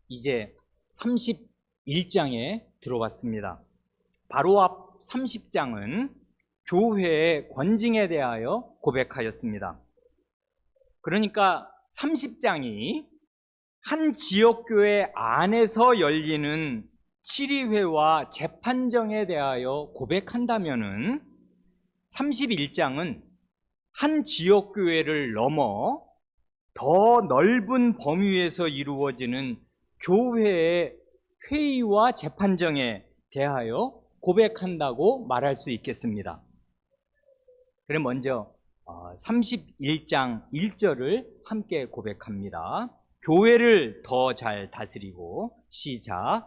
이제 31장에 들어왔습니다. 바로 앞 30장은 교회의 권징에 대하여 고백하였습니다. 그러니까 30장이 한 지역교회 안에서 열리는 치리회와 재판정에 대하여 고백한다면은 31장은 한 지역교회를 넘어 더 넓은 범위에서 이루어지는 교회의 회의와 재판정에 대하여 고백한다고 말할 수 있겠습니다. 그럼 먼저 31장 1절을 함께 고백합니다. 교회를 더 잘 다스리고, 시작.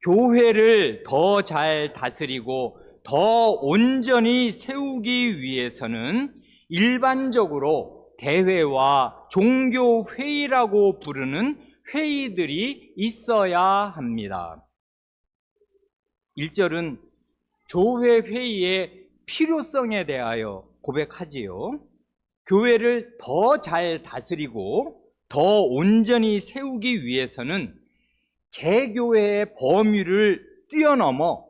교회를 더 잘 다스리고 더 온전히 세우기 위해서는 일반적으로 대회와 종교회의라고 부르는 회의들이 있어야 합니다. 1절은 교회 회의의 필요성에 대하여 고백하지요. 교회를 더 잘 다스리고 더 온전히 세우기 위해서는 개교회의 범위를 뛰어넘어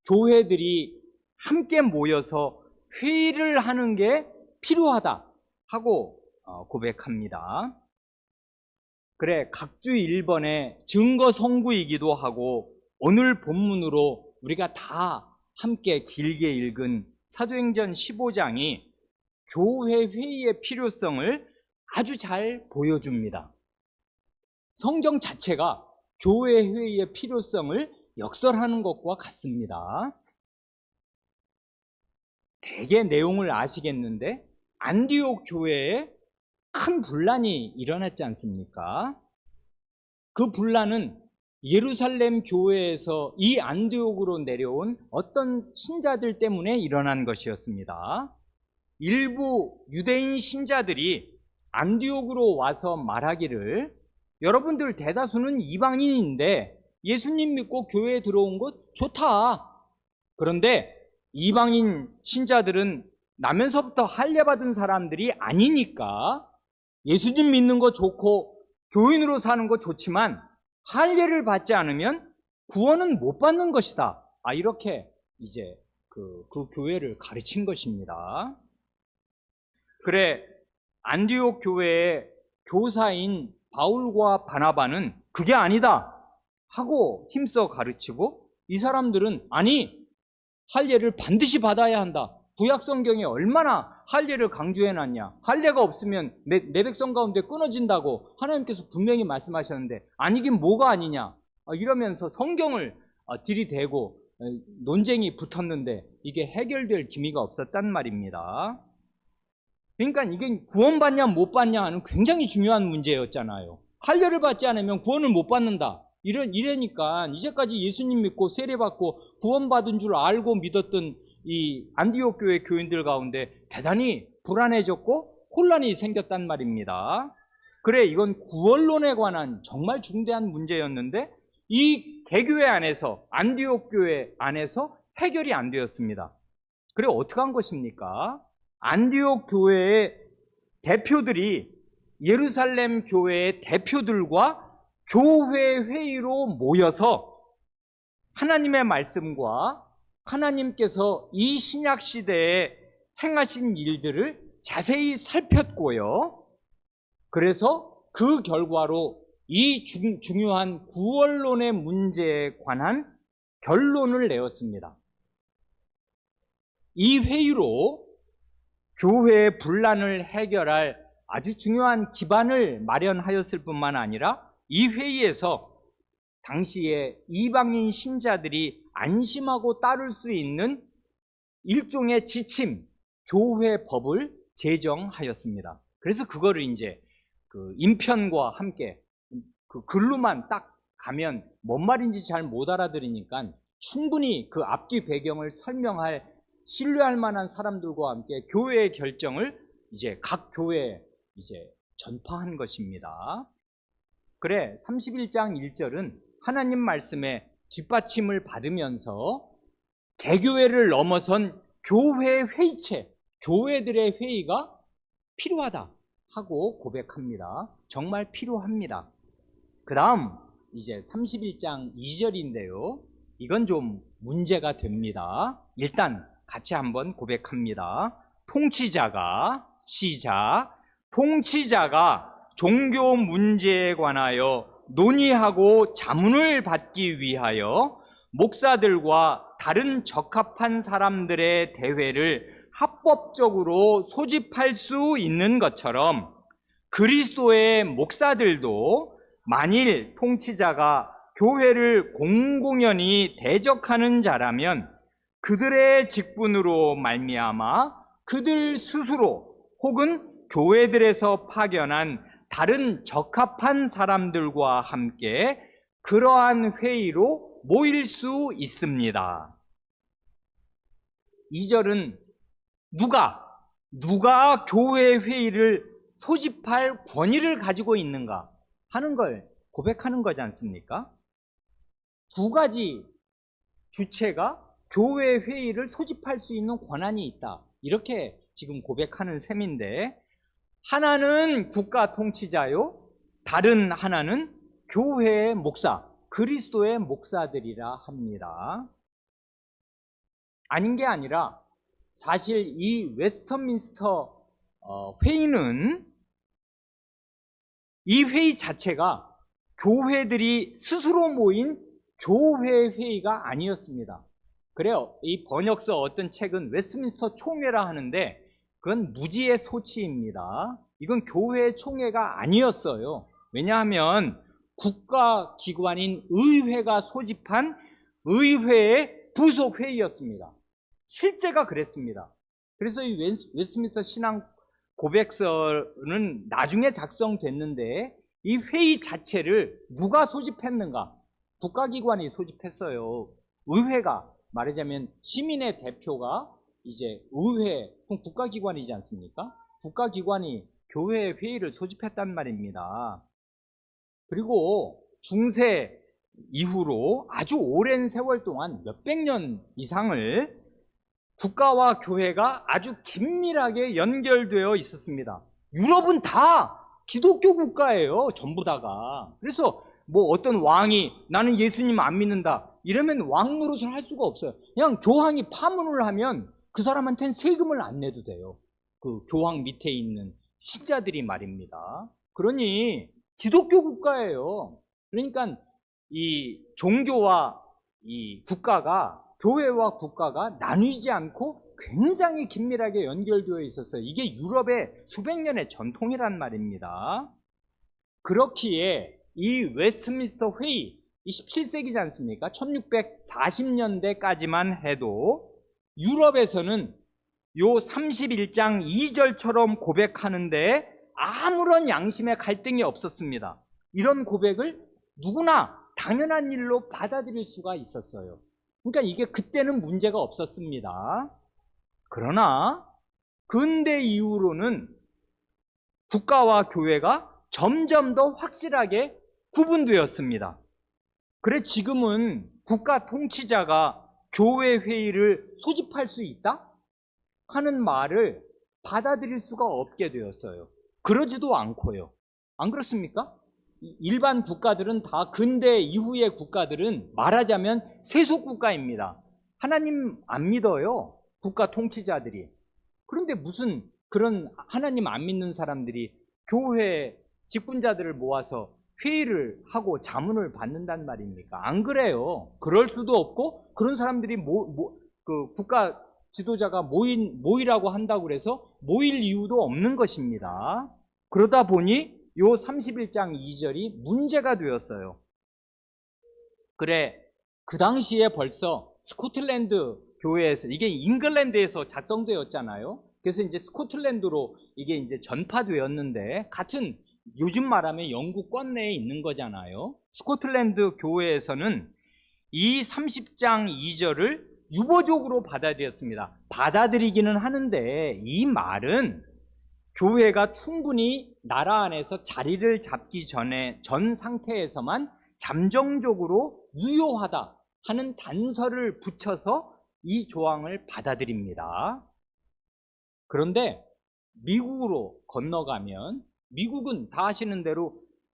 교회들이 함께 모여서 회의를 하는 게 필요하다 하고 고백합니다. 그래, 각주 1번의 증거 선구이기도 하고 오늘 본문으로 우리가 다 함께 길게 읽은 사도행전 15장이 교회 회의의 필요성을 아주 잘 보여줍니다. 성경 자체가 교회 회의의 필요성을 역설하는 것과 같습니다. 대개 내용을 아시겠는데 안디옥 교회에 큰 분란이 일어났지 않습니까? 그 분란은 예루살렘 교회에서 이 안디옥으로 내려온 어떤 신자들 때문에 일어난 것이었습니다. 일부 유대인 신자들이 안디옥으로 와서 말하기를, 여러분들 대다수는 이방인인데 예수님 믿고 교회에 들어온 것 좋다. 그런데 이방인 신자들은 나면서부터 할례 받은 사람들이 아니니까 예수님 믿는 거 좋고 교인으로 사는 거 좋지만 할례를 받지 않으면 구원은 못 받는 것이다. 이렇게 이제 그 교회를 가르친 것입니다. 그래, 안디옥 교회의 교사인 바울과 바나바는 그게 아니다 하고 힘써 가르치고, 이 사람들은 아니, 할례를 반드시 받아야 한다. 구약 성경에 얼마나 할례를 강조해놨냐. 할례가 없으면 내 백성 가운데 끊어진다고 하나님께서 분명히 말씀하셨는데 아니긴 뭐가 아니냐. 이러면서 성경을 들이대고 논쟁이 붙었는데 이게 해결될 기미가 없었단 말입니다. 그러니까 이게 구원받냐 못 받냐 하는 굉장히 중요한 문제였잖아요. 할례를 받지 않으면 구원을 못 받는다. 이래니까 이제까지 예수님 믿고 세례받고 구원받은 줄 알고 믿었던 이 안디옥 교회 교인들 가운데 대단히 불안해졌고 혼란이 생겼단 말입니다. 그래, 이건 구원론에 관한 정말 중대한 문제였는데 이 개교회 안에서, 안디옥 교회 안에서 해결이 안 되었습니다. 그래, 어떻게 한 것입니까? 안디옥 교회의 대표들이 예루살렘 교회의 대표들과 교회 회의로 모여서 하나님의 말씀과 하나님께서 이 신약 시대에 행하신 일들을 자세히 살폈고요. 그래서 그 결과로 이 중요한 구원론의 문제에 관한 결론을 내었습니다. 이 회의로 교회의 분란을 해결할 아주 중요한 기반을 마련하였을 뿐만 아니라 이 회의에서 당시에 이방인 신자들이 안심하고 따를 수 있는 일종의 지침, 교회 법을 제정하였습니다. 그래서 그거를 이제 그 인편과 함께 그 글로만 딱 가면 뭔 말인지 잘 못 알아들으니까 충분히 그 앞뒤 배경을 설명할, 신뢰할 만한 사람들과 함께 교회의 결정을 이제 각 교회에 이제 전파한 것입니다. 그래, 31장 1절은 하나님 말씀에 뒷받침을 받으면서 개교회를 넘어선 교회 회의체, 교회들의 회의가 필요하다 하고 고백합니다. 정말 필요합니다. 그 다음 이제 31장 2절인데요. 이건 좀 문제가 됩니다. 일단 같이 한번 고백합니다. 통치자가 종교 문제에 관하여 논의하고 자문을 받기 위하여 목사들과 다른 적합한 사람들의 대회를 합법적으로 소집할 수 있는 것처럼 그리스도의 목사들도 만일 통치자가 교회를 공공연히 대적하는 자라면 그들의 직분으로 말미암아 그들 스스로 혹은 교회들에서 파견한 다른 적합한 사람들과 함께 그러한 회의로 모일 수 있습니다. 2절은 누가 교회 회의를 소집할 권위를 가지고 있는가 하는 걸 고백하는 거지 않습니까? 두 가지 주체가 교회 회의를 소집할 수 있는 권한이 있다. 이렇게 지금 고백하는 셈인데, 하나는 국가 통치자요, 다른 하나는 교회의 목사, 그리스도의 목사들이라 합니다. 아닌 게 아니라 사실 이 웨스터민스터 회의는, 이 회의 자체가 교회들이 스스로 모인 교회 회의가 아니었습니다. 그래요. 이 번역서 어떤 책은 웨스트민스터 총회라 하는데 그건 무지의 소치입니다. 이건 교회 총회가 아니었어요. 왜냐하면 국가기관인 의회가 소집한 의회의 부속회의였습니다. 실제가 그랬습니다. 그래서 이 웨스트민스터 신앙 고백서는 나중에 작성됐는데 이 회의 자체를 누가 소집했는가? 국가기관이 소집했어요. 의회가, 말하자면 시민의 대표가 이제 의회, 그럼 국가기관이지 않습니까? 국가기관이 교회 회의를 소집했단 말입니다. 그리고 중세 이후로 아주 오랜 세월 동안 몇백 년 이상을 국가와 교회가 아주 긴밀하게 연결되어 있었습니다. 유럽은 다 기독교 국가예요. 전부 다가. 그래서 뭐 어떤 왕이 나는 예수님 안 믿는다 이러면 왕 노릇을 할 수가 없어요. 그냥 교황이 파문을 하면 그 사람한테는 세금을 안 내도 돼요. 그 교황 밑에 있는 신자들이 말입니다. 그러니 기독교 국가예요. 그러니까 이 종교와 이 국가가, 교회와 국가가 나뉘지 않고 굉장히 긴밀하게 연결되어 있었어요. 이게 유럽의 수백 년의 전통이란 말입니다. 그렇기에 이 웨스트민스터 회의, 이 17세기지 않습니까? 1640년대까지만 해도 유럽에서는 요 31장 2절처럼 고백하는데 아무런 양심의 갈등이 없었습니다. 이런 고백을 누구나 당연한 일로 받아들일 수가 있었어요. 그러니까 이게 그때는 문제가 없었습니다. 그러나 근대 이후로는 국가와 교회가 점점 더 확실하게 구분되었습니다. 그래 지금은 국가 통치자가 교회 회의를 소집할 수 있다? 하는 말을 받아들일 수가 없게 되었어요. 그러지도 않고요. 안 그렇습니까? 일반 국가들은 다 근대 이후의 국가들은 말하자면 세속 국가입니다. 하나님 안 믿어요. 국가 통치자들이. 그런데 무슨 그런 하나님 안 믿는 사람들이 교회 직분자들을 모아서 회의를 하고 자문을 받는단 말입니까? 안 그래요. 그럴 수도 없고 그런 사람들이 그 국가 지도자가 모이라고 한다고 그래서 모일 이유도 없는 것입니다. 그러다 보니 요 31장 2절이 문제가 되었어요. 그래, 그 당시에 벌써 스코틀랜드 교회에서, 이게 잉글랜드에서 작성되었잖아요. 그래서 이제 스코틀랜드로 이게 이제 전파되었는데, 같은 요즘 말하면 영국권 내에 있는 거잖아요. 스코틀랜드 교회에서는 이 30장 2절을 유보적으로 받아들였습니다. 받아들이기는 하는데 이 말은 교회가 충분히 나라 안에서 자리를 잡기 전 상태에서만 잠정적으로 유효하다 하는 단서를 붙여서 이 조항을 받아들입니다. 그런데 미국으로 건너가면, 미국은 다 아시는 대로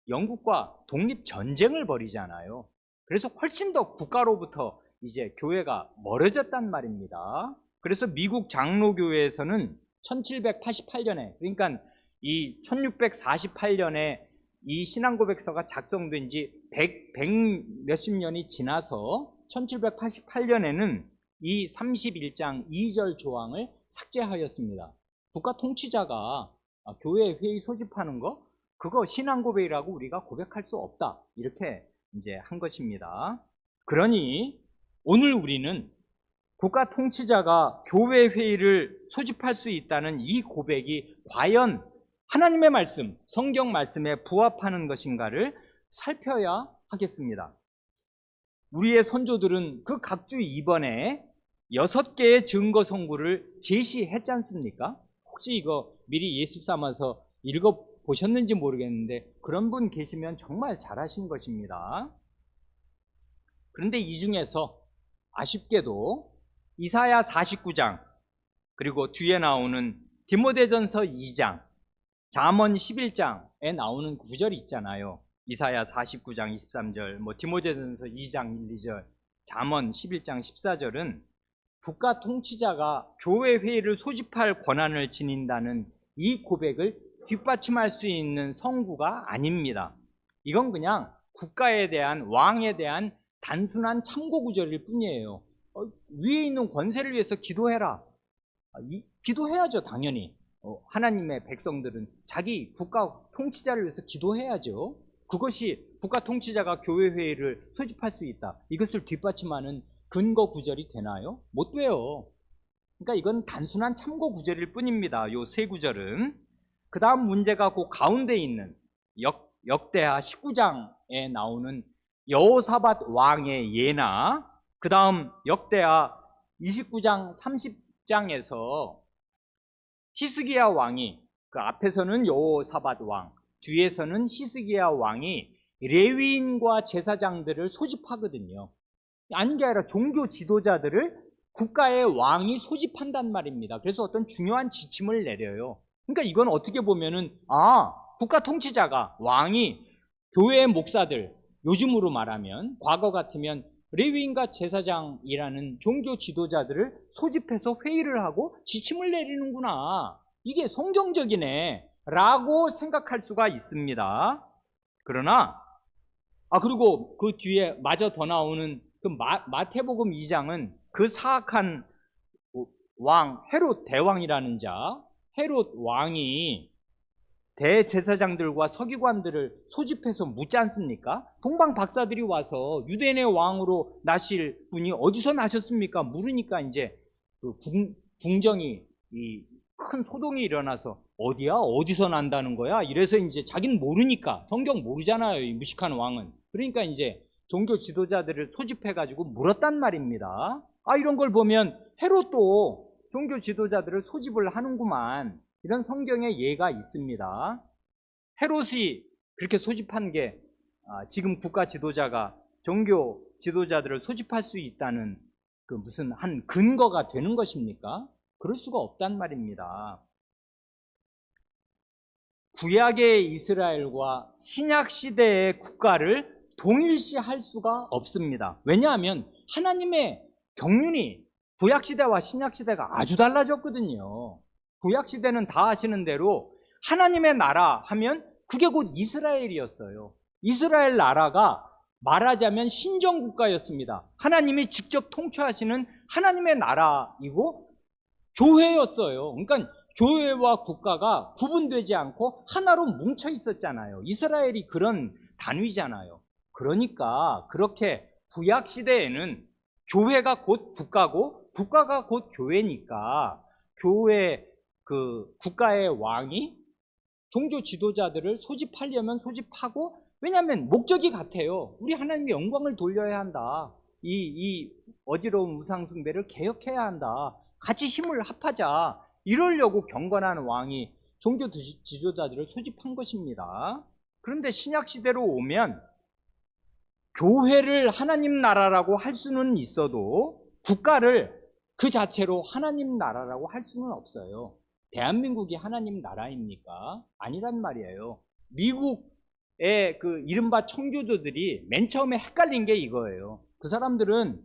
영국과 독립전쟁을 벌이잖아요. 그래서 훨씬 더 국가로부터 이제 교회가 멀어졌단 말입니다. 그래서 미국 장로교회에서는 1788년에, 그러니까 이 1648년에 이 신앙고백서가 작성된 지 100 몇십 년이 지나서 1788년에는 이 31장 2절 조항을 삭제하였습니다. 국가 통치자가 교회 회의 소집하는 거, 그거 신앙고백이라고 우리가 고백할 수 없다, 이렇게 이제 한 것입니다. 그러니 오늘 우리는 국가 통치자가 교회 회의를 소집할 수 있다는 이 고백이 과연 하나님의 말씀, 성경 말씀에 부합하는 것인가를 살펴야 하겠습니다. 우리의 선조들은 그 각주 이번에 6개의 증거 선구를 제시했지 않습니까? 혹시 이거 미리 예습 삼아서 읽어보셨는지 모르겠는데 그런 분 계시면 정말 잘하신 것입니다. 그런데 이 중에서 아쉽게도 이사야 49장, 그리고 뒤에 나오는 디모데전서 2장, 잠언 11장에 나오는 구절이 있잖아요. 이사야 49장 23절, 디모데전서 2장 1, 2절, 잠언 11장 14절은 국가 통치자가 교회 회의를 소집할 권한을 지닌다는 이 고백을 뒷받침할 수 있는 성구가 아닙니다. 이건 그냥 국가에 대한, 왕에 대한 단순한 참고 구절일 뿐이에요. 위에 있는 권세를 위해서 기도해라. 기도해야죠, 당연히. 하나님의 백성들은 자기 국가 통치자를 위해서 기도해야죠. 그것이 국가 통치자가 교회 회의를 소집할 수 있다, 이것을 뒷받침하는 근거 구절이 되나요? 못 돼요. 그러니까 이건 단순한 참고 구절일 뿐입니다, 요 세 구절은. 그 다음 문제가 그 가운데 있는 역대하 19장에 나오는 여호사밧 왕의 예나, 그 다음 역대하 29장 30장에서 히스기야 왕이, 그 앞에서는 여호사밧 왕, 뒤에서는 히스기야 왕이 레위인과 제사장들을 소집하거든요. 아닌 게 아니라 종교 지도자들을 국가의 왕이 소집한단 말입니다. 그래서 어떤 중요한 지침을 내려요. 그러니까 이건 어떻게 보면은 국가 통치자가, 왕이 교회의 목사들, 요즘으로 말하면, 과거 같으면 레위인과 제사장이라는 종교 지도자들을 소집해서 회의를 하고 지침을 내리는구나, 이게 성경적이네 라고 생각할 수가 있습니다. 그러나 그리고 그 뒤에 마저 더 나오는 그 마태복음 2장은 그 사악한 왕 헤롯 대왕이라는 자, 헤롯 왕이 대제사장들과 서기관들을 소집해서 묻지 않습니까? 동방 박사들이 와서 유대인의 왕으로 나실 분이 어디서 나셨습니까? 물으니까 이제 그 궁정이, 큰 소동이 일어나서 어디야? 어디서 난다는 거야? 이래서 이제 자기는 모르니까, 성경 모르잖아요, 이 무식한 왕은. 그러니까 이제 종교 지도자들을 소집해가지고 물었단 말입니다. 이런 걸 보면 헤롯도 종교 지도자들을 소집을 하는구만, 이런 성경의 예가 있습니다. 헤롯이 그렇게 소집한 게 지금 국가 지도자가 종교 지도자들을 소집할 수 있다는 그 무슨 한 근거가 되는 것입니까? 그럴 수가 없단 말입니다. 구약의 이스라엘과 신약 시대의 국가를 동일시할 수가 없습니다. 왜냐하면 하나님의 경륜이 구약 시대와 신약 시대가 아주 달라졌거든요. 구약 시대는 다 아시는 대로 하나님의 나라 하면 그게 곧 이스라엘이었어요. 이스라엘 나라가 말하자면 신정국가였습니다. 하나님이 직접 통치하시는 하나님의 나라이고 교회였어요. 그러니까 교회와 국가가 구분되지 않고 하나로 뭉쳐 있었잖아요. 이스라엘이 그런 단위잖아요. 그러니까 그렇게 구약 시대에는 교회가 곧 국가고 국가가 곧 교회니까 교회, 국가의 왕이 종교 지도자들을 소집하려면 소집하고, 왜냐하면 목적이 같아요. 우리 하나님의 영광을 돌려야 한다. 이 어지러운 우상숭배를 개혁해야 한다. 같이 힘을 합하자. 이러려고 경건한 왕이 종교 지도자들을 소집한 것입니다. 그런데 신약 시대로 오면 교회를 하나님 나라라고 할 수는 있어도 국가를 그 자체로 하나님 나라라고 할 수는 없어요. 대한민국이 하나님 나라입니까? 아니란 말이에요. 미국 그 이른바 청교도들이 맨 처음에 헷갈린 게 이거예요. 그 사람들은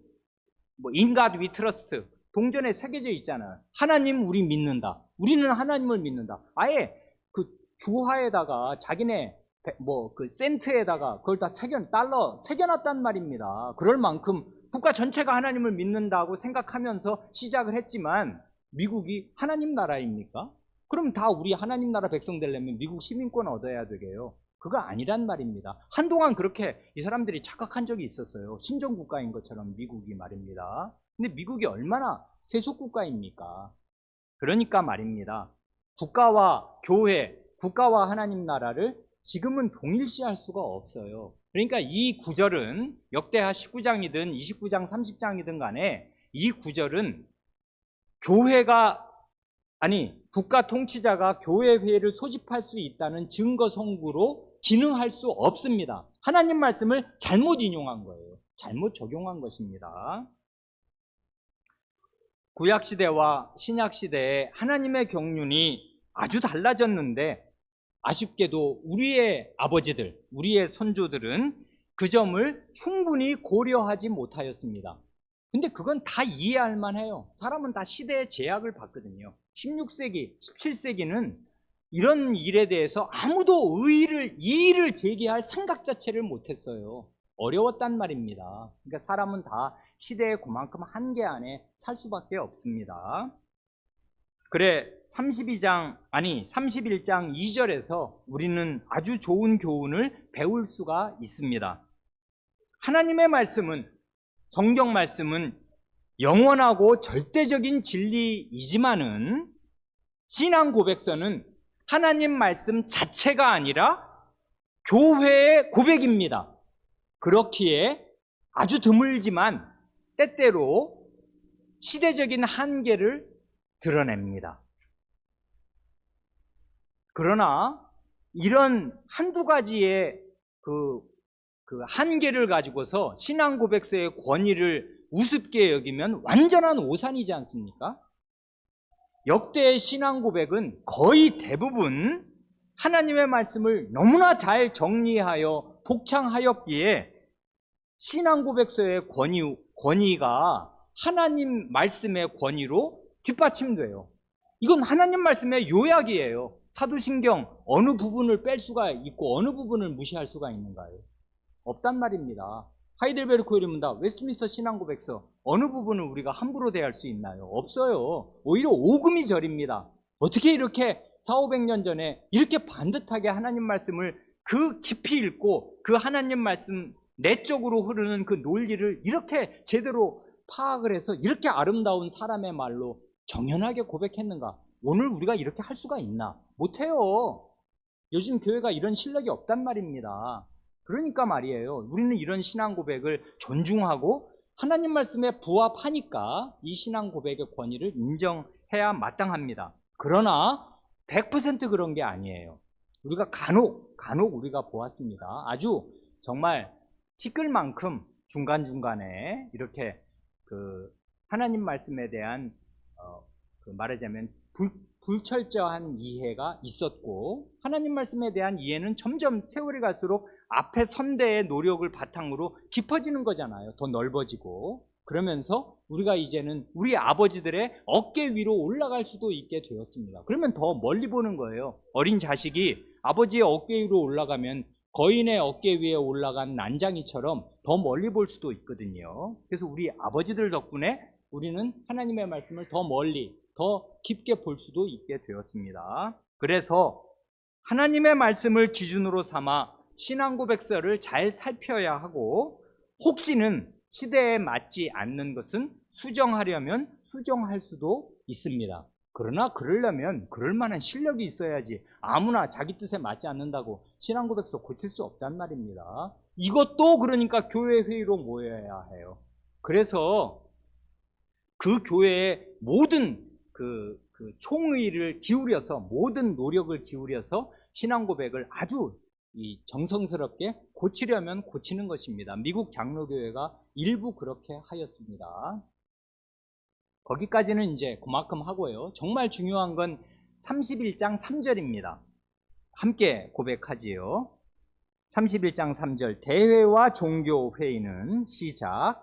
뭐 In God we trust 동전에 새겨져 있잖아요. 하나님 우리 믿는다. 우리는 하나님을 믿는다. 아예 그 주화에다가 자기네 뭐 그 센트에다가 그걸 다 달러 새겨놨단 말입니다. 그럴 만큼 국가 전체가 하나님을 믿는다고 생각하면서 시작을 했지만 미국이 하나님 나라입니까? 그럼 다 우리 하나님 나라 백성 되려면 미국 시민권 얻어야 되게요. 그거 아니란 말입니다. 한동안 그렇게 이 사람들이 착각한 적이 있었어요. 신정국가인 것처럼 미국이 말입니다. 근데 미국이 얼마나 세속국가입니까? 그러니까 말입니다. 국가와 교회, 국가와 하나님 나라를 지금은 동일시할 수가 없어요. 그러니까 이 구절은 역대하 19장이든 29장 30장이든 간에 이 구절은 국가 통치자가 교회 회의를 소집할 수 있다는 증거 성구로 기능할 수 없습니다. 하나님 말씀을 잘못 인용한 거예요. 잘못 적용한 것입니다. 구약시대와 신약시대에 하나님의 경륜이 아주 달라졌는데 아쉽게도 우리의 아버지들, 우리의 선조들은 그 점을 충분히 고려하지 못하였습니다. 근데 그건 다 이해할 만해요. 사람은 다 시대의 제약을 받거든요. 16세기, 17세기는 이런 일에 대해서 아무도 이의를 제기할 생각 자체를 못했어요. 어려웠단 말입니다. 그러니까 사람은 다 시대의 그만큼 한계 안에 살 수밖에 없습니다. 그래 31장 2절에서 우리는 아주 좋은 교훈을 배울 수가 있습니다. 하나님의 말씀은, 성경 말씀은 영원하고 절대적인 진리이지만은 신앙 고백서는 하나님 말씀 자체가 아니라 교회의 고백입니다. 그렇기에 아주 드물지만 때때로 시대적인 한계를 드러냅니다. 그러나 이런 한두 가지의 그 한계를 가지고서 신앙 고백서의 권위를 우습게 여기면 완전한 오산이지 않습니까? 역대의 신앙 고백은 거의 대부분 하나님의 말씀을 너무나 잘 정리하여 복창하였기에 신앙 고백서의 권위가 하나님 말씀의 권위로 뒷받침돼요. 이건 하나님 말씀의 요약이에요. 사도신경 어느 부분을 뺄 수가 있고 어느 부분을 무시할 수가 있는가요? 없단 말입니다. 하이델베르크 이름은다 웨스트민스터 신앙고백서 어느 부분을 우리가 함부로 대할 수 있나요? 없어요. 오히려 오금이 저립니다. 어떻게 이렇게 400~500년 전에 이렇게 반듯하게 하나님 말씀을 그 깊이 읽고 그 하나님 말씀 내적으로 흐르는 그 논리를 이렇게 제대로 파악을 해서 이렇게 아름다운 사람의 말로 정연하게 고백했는가? 오늘 우리가 이렇게 할 수가 있나? 못해요. 요즘 교회가 이런 실력이 없단 말입니다. 그러니까 말이에요. 우리는 이런 신앙 고백을 존중하고 하나님 말씀에 부합하니까 이 신앙 고백의 권위를 인정해야 마땅합니다. 그러나 100% 그런 게 아니에요. 우리가 간혹 우리가 보았습니다. 아주 정말 티끌 만큼 중간중간에 이렇게 그 하나님 말씀에 대한 말하자면 불철저한 이해가 있었고 하나님 말씀에 대한 이해는 점점 세월이 갈수록 앞에 선대의 노력을 바탕으로 깊어지는 거잖아요. 더 넓어지고 그러면서 우리가 이제는 우리 아버지들의 어깨 위로 올라갈 수도 있게 되었습니다. 그러면 더 멀리 보는 거예요. 어린 자식이 아버지의 어깨 위로 올라가면 거인의 어깨 위에 올라간 난장이처럼 더 멀리 볼 수도 있거든요. 그래서 우리 아버지들 덕분에 우리는 하나님의 말씀을 더 멀리 더 깊게 볼 수도 있게 되었습니다. 그래서 하나님의 말씀을 기준으로 삼아 신앙고백서를 잘 살펴야 하고 혹시는 시대에 맞지 않는 것은 수정하려면 수정할 수도 있습니다. 그러나 그러려면 그럴 만한 실력이 있어야지 아무나 자기 뜻에 맞지 않는다고 신앙고백서 고칠 수 없단 말입니다. 이것도 그러니까 교회 회의로 모여야 해요. 그래서 그 교회의 모든 그 총의를 기울여서 모든 노력을 기울여서 신앙 고백을 아주 정성스럽게 고치려면 고치는 것입니다. 미국 장로교회가 일부 그렇게 하였습니다. 거기까지는 이제 그만큼 하고요. 정말 중요한 건 31장 3절입니다. 함께 고백하지요. 31장 3절 대회와 종교회의는 시작.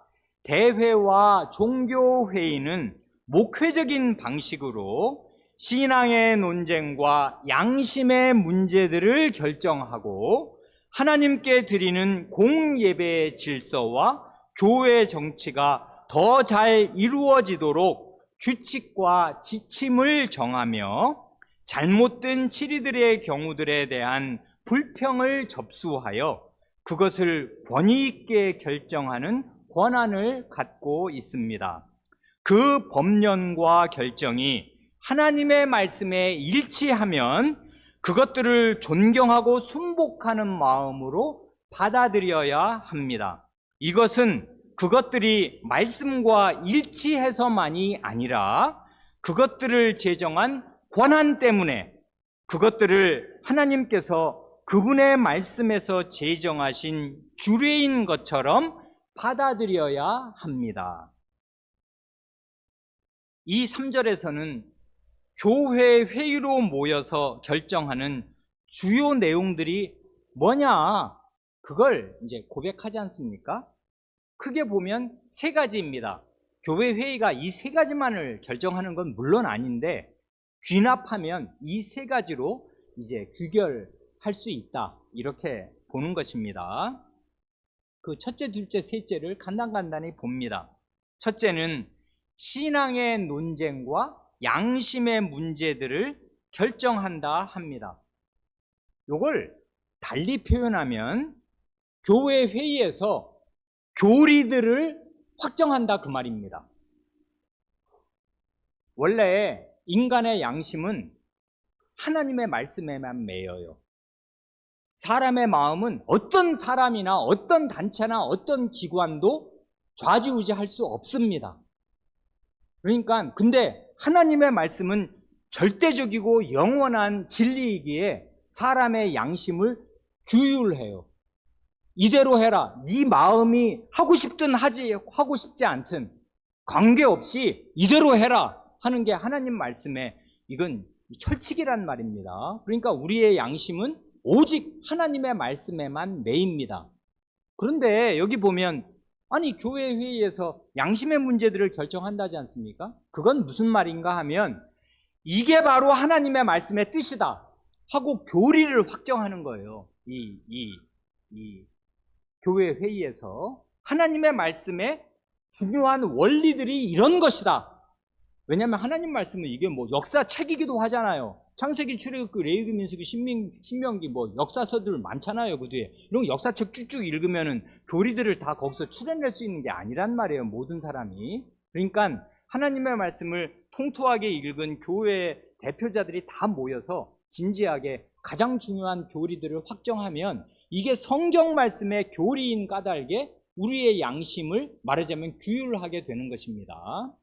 대회와 종교회의는 목회적인 방식으로 신앙의 논쟁과 양심의 문제들을 결정하고 하나님께 드리는 공예배의 질서와 교회 정치가 더 잘 이루어지도록 규칙과 지침을 정하며 잘못된 치리들의 경우들에 대한 불평을 접수하여 그것을 권위 있게 결정하는 권한을 갖고 있습니다. 그 법령과 결정이 하나님의 말씀에 일치하면 그것들을 존경하고 순복하는 마음으로 받아들여야 합니다. 이것은 그것들이 말씀과 일치해서만이 아니라 그것들을 제정한 권한 때문에 그것들을 하나님께서 그분의 말씀에서 제정하신 규례인 것처럼 받아들여야 합니다. 이 3절에서는 교회 회의로 모여서 결정하는 주요 내용들이 뭐냐, 그걸 이제 고백하지 않습니까? 크게 보면 세 가지입니다. 교회 회의가 이 세 가지만을 결정하는 건 물론 아닌데 귀납하면 이 세 가지로 이제 규결할 수 있다, 이렇게 보는 것입니다. 그 첫째, 둘째, 셋째를 간단히 봅니다. 첫째는 신앙의 논쟁과 양심의 문제들을 결정한다 합니다. 이걸 달리 표현하면 교회 회의에서 교리들을 확정한다, 그 말입니다. 원래 인간의 양심은 하나님의 말씀에만 매여요. 사람의 마음은 어떤 사람이나 어떤 단체나 어떤 기관도 좌지우지할 수 없습니다. 그러니까 근데 하나님의 말씀은 절대적이고 영원한 진리이기에 사람의 양심을 규율해요. 이대로 해라. 네 마음이 하고 싶든 하고 싶지 않든 관계없이 이대로 해라 하는 게 하나님 말씀에, 이건 철칙이란 말입니다. 그러니까 우리의 양심은 오직 하나님의 말씀에만 매입니다. 그런데 여기 보면 아니 교회 회의에서 양심의 문제들을 결정한다지 않습니까? 그건 무슨 말인가 하면 이게 바로 하나님의 말씀의 뜻이다 하고 교리를 확정하는 거예요. 이 교회 회의에서 하나님의 말씀의 중요한 원리들이 이런 것이다. 왜냐하면 하나님 말씀은 이게 뭐 역사책이기도 하잖아요. 창세기, 출애굽기, 레위기, 민수기, 신명기 뭐 역사서들 많잖아요. 그 뒤에 이런 역사책 쭉쭉 읽으면은 교리들을 다 거기서 추려낼 수 있는 게 아니란 말이에요, 모든 사람이. 그러니까 하나님의 말씀을 통투하게 읽은 교회 대표자들이 다 모여서 진지하게 가장 중요한 교리들을 확정하면 이게 성경 말씀의 교리인 까닭에 우리의 양심을 말하자면 규율하게 되는 것입니다.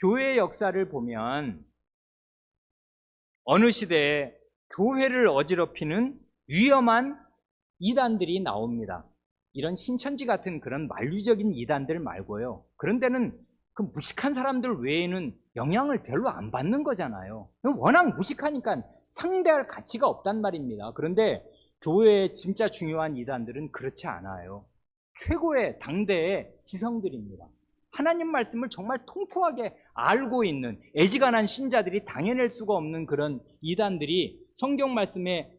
교회의 역사를 보면 어느 시대에 교회를 어지럽히는 위험한 이단들이 나옵니다. 이런 신천지 같은 그런 만류적인 이단들 말고요. 그런 데는 그 무식한 사람들 외에는 영향을 별로 안 받는 거잖아요. 워낙 무식하니까 상대할 가치가 없단 말입니다. 그런데 교회의 진짜 중요한 이단들은 그렇지 않아요. 최고의 당대의 지성들입니다. 하나님 말씀을 정말 통포하게 알고 있는 애지간한 신자들이 당해낼 수가 없는 그런 이단들이 성경 말씀에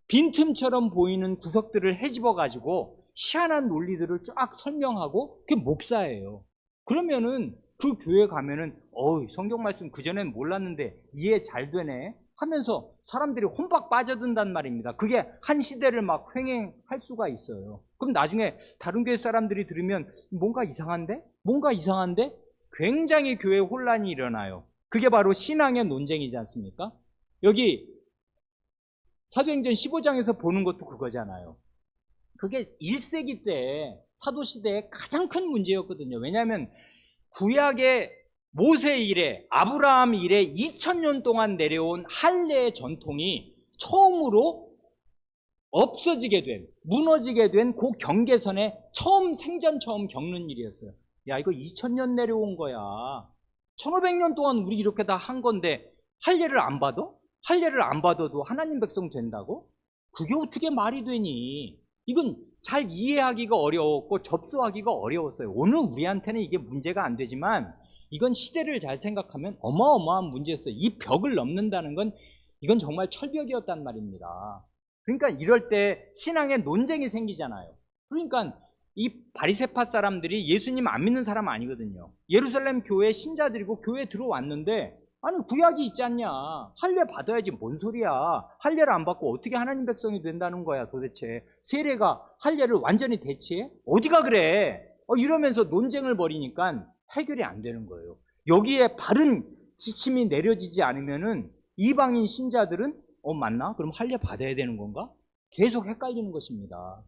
빈틈처럼 보이는 구석들을 헤집어가지고 희한한 논리들을 쫙 설명하고 그게 목사예요. 그러면은 그 교회 가면은 성경 말씀 그전엔 몰랐는데 이해 잘 되네 하면서 사람들이 혼박 빠져든단 말입니다. 그게 한 시대를 막 횡행할 수가 있어요. 그럼 나중에 다른 교회 사람들이 들으면 뭔가 이상한데? 굉장히 교회에 혼란이 일어나요. 그게 바로 신앙의 논쟁이지 않습니까? 여기 사도행전 15장에서 보는 것도 그거잖아요. 그게 1세기 때 사도시대의 가장 큰 문제였거든요. 왜냐하면 구약의 모세 이래 아브라함 이래 2000년 동안 내려온 할례의 전통이 처음으로 없어지게 된, 무너지게 된 그 경계선에 생전 처음 겪는 일이었어요. 야, 이거 2000년 내려온 거야. 1500년 동안 우리 이렇게 다 한 건데 할례를 안 받아? 할례를 안 받아도 하나님 백성 된다고? 그게 어떻게 말이 되니? 이건 잘 이해하기가 어려웠고 접수하기가 어려웠어요. 오늘 우리한테는 이게 문제가 안 되지만 이건 시대를 잘 생각하면 어마어마한 문제였어요. 이 벽을 넘는다는 건 이건 정말 철벽이었단 말입니다. 그러니까 이럴 때 신앙의 논쟁이 생기잖아요. 그러니까 이 바리새파 사람들이 예수님 안 믿는 사람 아니거든요. 예루살렘 교회 신자들이고 교회에 들어왔는데 아니 구약이 있지 않냐, 할례 받아야지, 뭔 소리야, 할례를 안 받고 어떻게 하나님 백성이 된다는 거야 도대체. 세례가 할례를 완전히 대체해? 어디가 그래? 이러면서 논쟁을 벌이니까 해결이 안 되는 거예요. 여기에 바른 지침이 내려지지 않으면은 이방인 신자들은 맞나? 그럼 할례 받아야 되는 건가? 계속 헷갈리는 것입니다.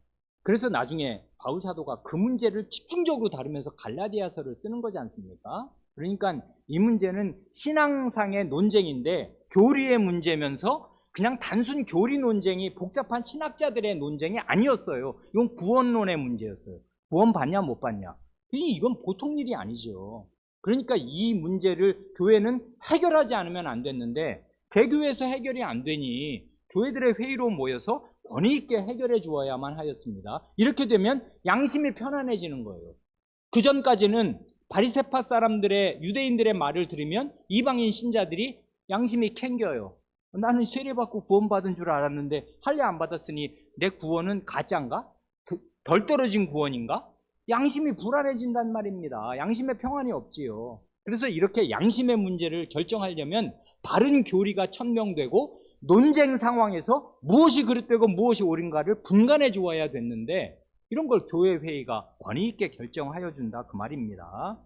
그래서 나중에 바울 사도가 그 문제를 집중적으로 다루면서 갈라디아서를 쓰는 거지 않습니까? 그러니까 이 문제는 신앙상의 논쟁인데 교리의 문제면서 그냥 단순 교리 논쟁이 복잡한 신학자들의 논쟁이 아니었어요. 이건 구원론의 문제였어요. 구원 받냐 못 받냐. 이건 보통 일이 아니죠. 그러니까 이 문제를 교회는 해결하지 않으면 안 됐는데 개교에서 해결이 안 되니 교회들의 회의로 모여서 권위 있게 해결해 주어야만 하였습니다. 이렇게 되면 양심이 편안해지는 거예요. 그 전까지는 바리새파 사람들의, 유대인들의 말을 들으면 이방인 신자들이 양심이 캥겨요. 나는 세례받고 구원받은 줄 알았는데 할례 안 받았으니 내 구원은 가짜인가? 덜 떨어진 구원인가? 양심이 불안해진단 말입니다. 양심의 평안이 없지요. 그래서 이렇게 양심의 문제를 결정하려면 바른 교리가 천명되고 논쟁 상황에서 무엇이 그릇되고 무엇이 옳은가를 분간해 주어야 됐는데 이런 걸 교회 회의가 권위 있게 결정하여 준다 그 말입니다.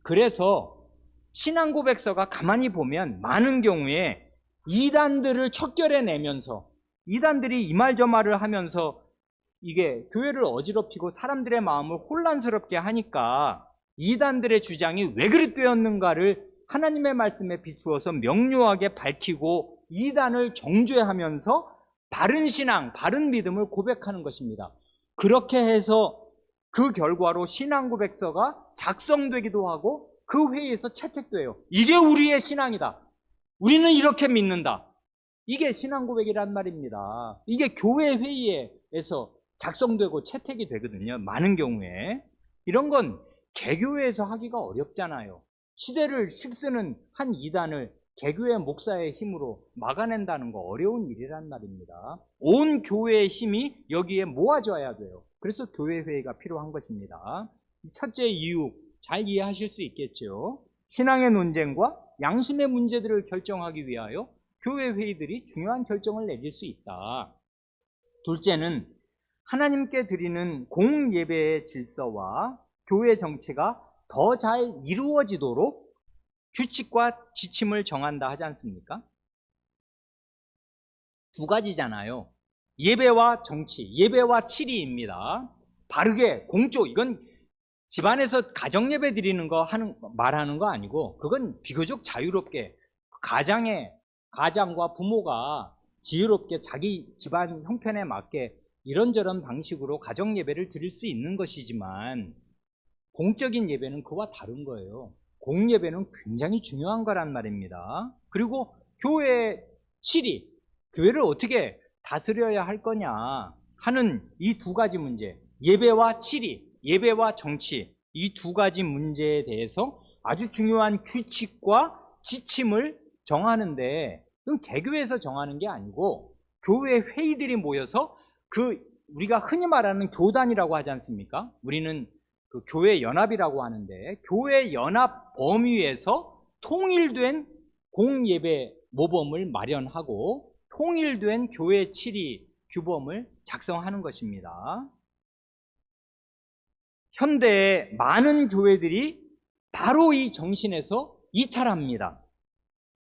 그래서 신앙 고백서가 가만히 보면 많은 경우에 이단들을 척결해 내면서 이단들이 이 말 저 말을 하면서 이게 교회를 어지럽히고 사람들의 마음을 혼란스럽게 하니까 이단들의 주장이 왜 그릇되었는가를 하나님의 말씀에 비추어서 명료하게 밝히고 이단을 정죄하면서 바른 신앙, 바른 믿음을 고백하는 것입니다. 그렇게 해서 그 결과로 신앙 고백서가 작성되기도 하고 그 회의에서 채택돼요. 이게 우리의 신앙이다. 우리는 이렇게 믿는다. 이게 신앙 고백이란 말입니다. 이게 교회 회의에서 작성되고 채택이 되거든요. 많은 경우에. 이런 건 개교회에서 하기가 어렵잖아요. 시대를 휩쓰는 한 이단을 개교회 목사의 힘으로 막아낸다는 거 어려운 일이란 말입니다. 온 교회의 힘이 여기에 모아져야 돼요. 그래서 교회 회의가 필요한 것입니다. 첫째 이유 잘 이해하실 수 있겠죠. 신앙의 논쟁과 양심의 문제들을 결정하기 위하여 교회 회의들이 중요한 결정을 내릴 수 있다. 둘째는 하나님께 드리는 공예배의 질서와 교회 정치가 더 잘 이루어지도록 규칙과 지침을 정한다 하지 않습니까? 두 가지잖아요. 예배와 정치, 예배와 치리입니다. 바르게, 공적, 이건 집안에서 가정예배 드리는 거 말하는 거 아니고 그건 비교적 자유롭게 가장과 부모가 지혜롭게 자기 집안 형편에 맞게 이런저런 방식으로 가정예배를 드릴 수 있는 것이지만 공적인 예배는 그와 다른 거예요. 공예배는 굉장히 중요한 거란 말입니다. 그리고 교회의 치리, 교회를 어떻게 다스려야 할 거냐 하는 이 두 가지 문제, 예배와 치리, 예배와 정치, 이 두 가지 문제에 대해서 아주 중요한 규칙과 지침을 정하는데 그건 개교에서 정하는 게 아니고 교회 회의들이 모여서 우리가 흔히 말하는 교단이라고 하지 않습니까? 우리는 그 교회 연합이라고 하는데 교회 연합 범위에서 통일된 공예배 모범을 마련하고 통일된 교회 치리 규범을 작성하는 것입니다. 현대의 많은 교회들이 바로 이 정신에서 이탈합니다.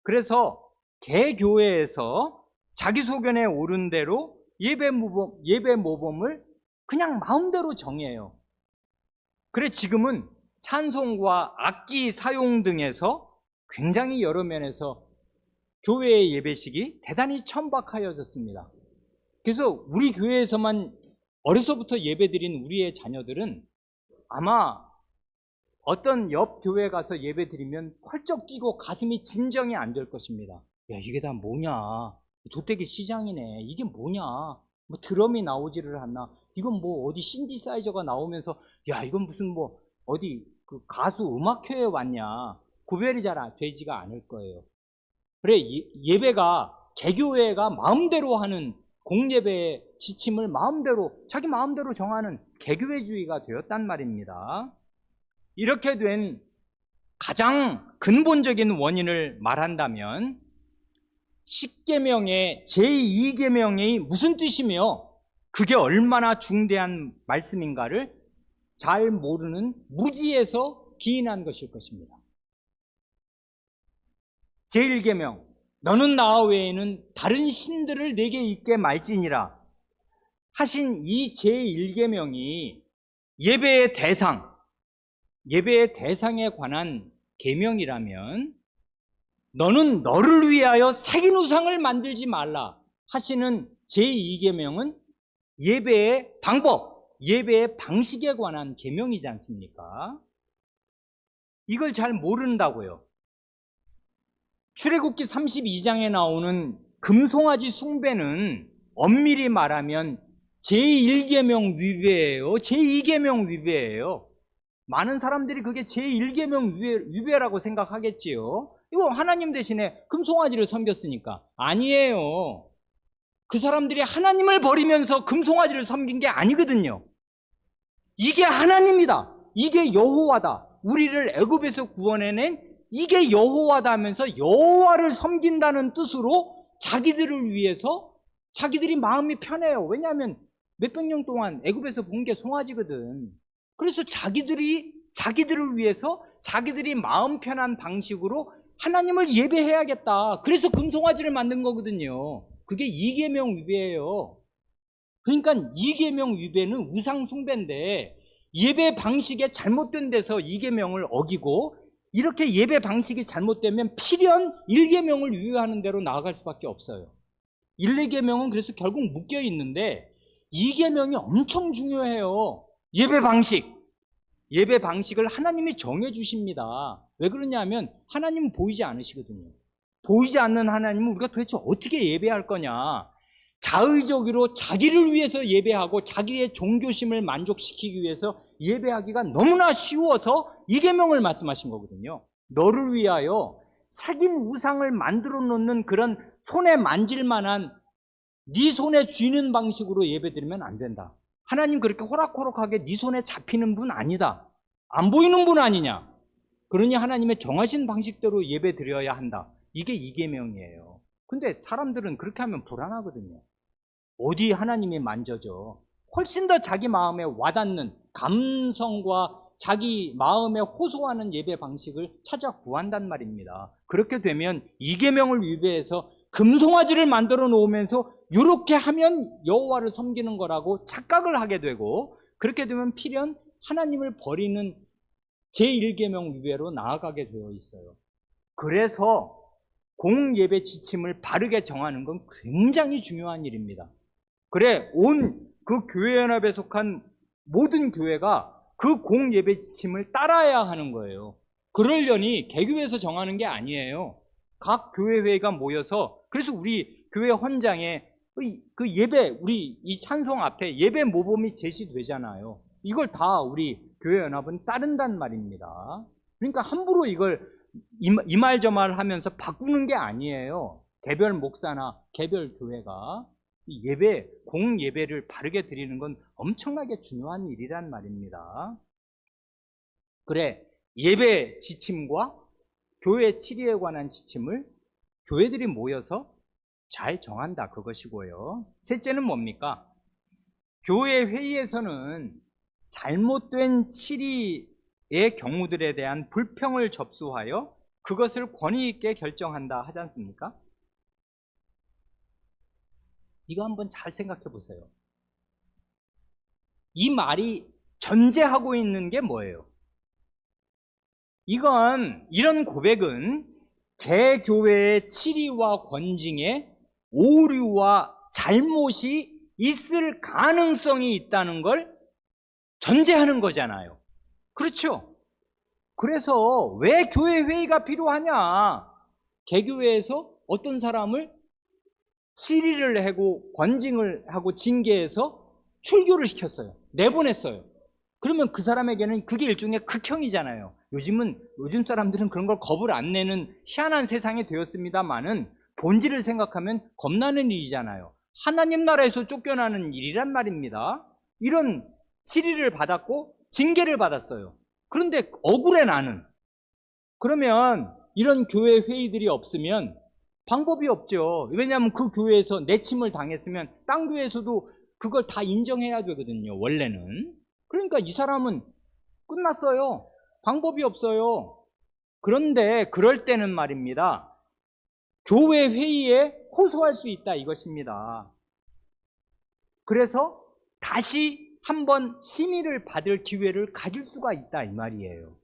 그래서 개교회에서 자기 소견에 오른 대로 예배 모범을 그냥 마음대로 정해요. 그래 지금은 찬송과 악기 사용 등에서 굉장히 여러 면에서 교회의 예배식이 대단히 천박하여졌습니다. 그래서 우리 교회에서만 어려서부터 예배드린 우리의 자녀들은 아마 어떤 옆 교회 가서 예배드리면 펄쩍 뛰고 가슴이 진정이 안 될 것입니다. 야, 이게 다 뭐냐? 도떼기 시장이네. 이게 뭐냐? 뭐 드럼이 나오지를 않나. 이건 뭐 어디 신디사이저가 나오면서 야 이건 무슨 뭐 어디 그 가수 음악회에 왔냐. 구별이 잘 되지가 않을 거예요. 그래 예배가 개교회가 마음대로 하는 공예배의 지침을 마음대로 자기 마음대로 정하는 개교회주의가 되었단 말입니다. 이렇게 된 가장 근본적인 원인을 말한다면 10계명의 제2계명이 무슨 뜻이며 그게 얼마나 중대한 말씀인가를 잘 모르는 무지에서 기인한 것일 것입니다. 제1계명 너는 나 외에는 다른 신들을 내게 있게 말지니라 하신 이 제1계명이 예배의 대상에 관한 계명이라면 너는 너를 위하여 새긴 우상을 만들지 말라 하시는 제2계명은 예배의 방법, 예배의 방식에 관한 계명이지 않습니까? 이걸 잘 모른다고요. 출애굽기 32장에 나오는 금송아지 숭배는 엄밀히 말하면 제1계명 위배예요. 제2계명 위배예요. 많은 사람들이 그게 제1계명 위배라고 생각하겠지요. 이거 하나님 대신에 금송아지를 섬겼으니까. 아니에요. 그 사람들이 하나님을 버리면서 금송아지를 섬긴 게 아니거든요. 이게 하나님이다. 이게 여호와다. 우리를 애굽에서 구원해낸 이게 여호와다 하면서 여호와를 섬긴다는 뜻으로 자기들을 위해서 자기들이 마음이 편해요. 왜냐하면 몇백 년 동안 애굽에서 본 게 송아지거든. 그래서 자기들을 위해서 자기들이 마음 편한 방식으로 하나님을 예배해야겠다. 그래서 금송아지를 만든 거거든요. 그게 2계명 위배예요. 그러니까 2계명 위배는 우상 숭배인데 예배 방식에 잘못된 데서 2계명을 어기고 이렇게 예배 방식이 잘못되면 필연 1계명을 위배하는 대로 나아갈 수밖에 없어요. 1, 2계명은 그래서 결국 묶여 있는데 2계명이 엄청 중요해요. 예배 방식을 하나님이 정해 주십니다. 왜 그러냐면 하나님은 보이지 않으시거든요. 보이지 않는 하나님은 우리가 도대체 어떻게 예배할 거냐. 자의적으로 자기를 위해서 예배하고 자기의 종교심을 만족시키기 위해서 예배하기가 너무나 쉬워서 2계명을 말씀하신 거거든요. 너를 위하여 새긴 우상을 만들어 놓는 그런 손에 만질 만한 네 손에 쥐는 방식으로 예배드리면 안 된다. 하나님 그렇게 호락호락하게 네 손에 잡히는 분 아니다. 안 보이는 분 아니냐. 그러니 하나님의 정하신 방식대로 예배드려야 한다. 이게 2계명이에요. 근데 사람들은 그렇게 하면 불안하거든요. 어디 하나님이 만져져. 훨씬 더 자기 마음에 와닿는 감성과 자기 마음에 호소하는 예배 방식을 찾아 구한단 말입니다. 그렇게 되면 2계명을 위배해서 금송아지를 만들어 놓으면서 이렇게 하면 여호와를 섬기는 거라고 착각을 하게 되고 그렇게 되면 필연 하나님을 버리는 제1계명 위배로 나아가게 되어 있어요. 그래서 공예배 지침을 바르게 정하는 건 굉장히 중요한 일입니다. 그래 온 그 교회연합에 속한 모든 교회가 그 공예배 지침을 따라야 하는 거예요. 그러려니 개교회에서 정하는 게 아니에요. 각 교회회가 모여서 그래서 우리 교회 헌장에 그 예배 우리 이 찬송 앞에 예배 모범이 제시되잖아요. 이걸 다 우리 교회연합은 따른단 말입니다. 그러니까 함부로 이걸 이 말 저 말 하면서 바꾸는 게 아니에요. 개별 목사나 개별 교회가 공예배를 바르게 드리는 건 엄청나게 중요한 일이란 말입니다. 그래 예배 지침과 교회 치리에 관한 지침을 교회들이 모여서 잘 정한다 그것이고요. 셋째는 뭡니까? 교회 회의에서는 잘못된 치리의 경우들에 대한 불평을 접수하여 그것을 권위 있게 결정한다 하지 않습니까? 이거 한번 잘 생각해 보세요. 이 말이 전제하고 있는 게 뭐예요? 이런 고백은 개교회의 치리와 권징에 오류와 잘못이 있을 가능성이 있다는 걸 전제하는 거잖아요. 그렇죠? 그래서 왜 교회 회의가 필요하냐? 개교회에서 어떤 사람을 시리를 하고 권징을 하고 징계해서 출교를 시켰어요. 내보냈어요. 그러면 그 사람에게는 그게 일종의 극형이잖아요. 요즘 사람들은 그런 걸 겁을 안 내는 희한한 세상이 되었습니다만은 본질을 생각하면 겁나는 일이잖아요. 하나님 나라에서 쫓겨나는 일이란 말입니다. 이런 시리를 받았고 징계를 받았어요. 그런데 억울해 나는. 그러면 이런 교회 회의들이 없으면 방법이 없죠. 왜냐하면 그 교회에서 내침을 당했으면 딴 교회에서도 그걸 다 인정해야 되거든요, 원래는. 그러니까 이 사람은 끝났어요. 방법이 없어요. 그런데 그럴 때는 말입니다, 교회 회의에 호소할 수 있다 이것입니다. 그래서 다시 한번 심의를 받을 기회를 가질 수가 있다 이 말이에요.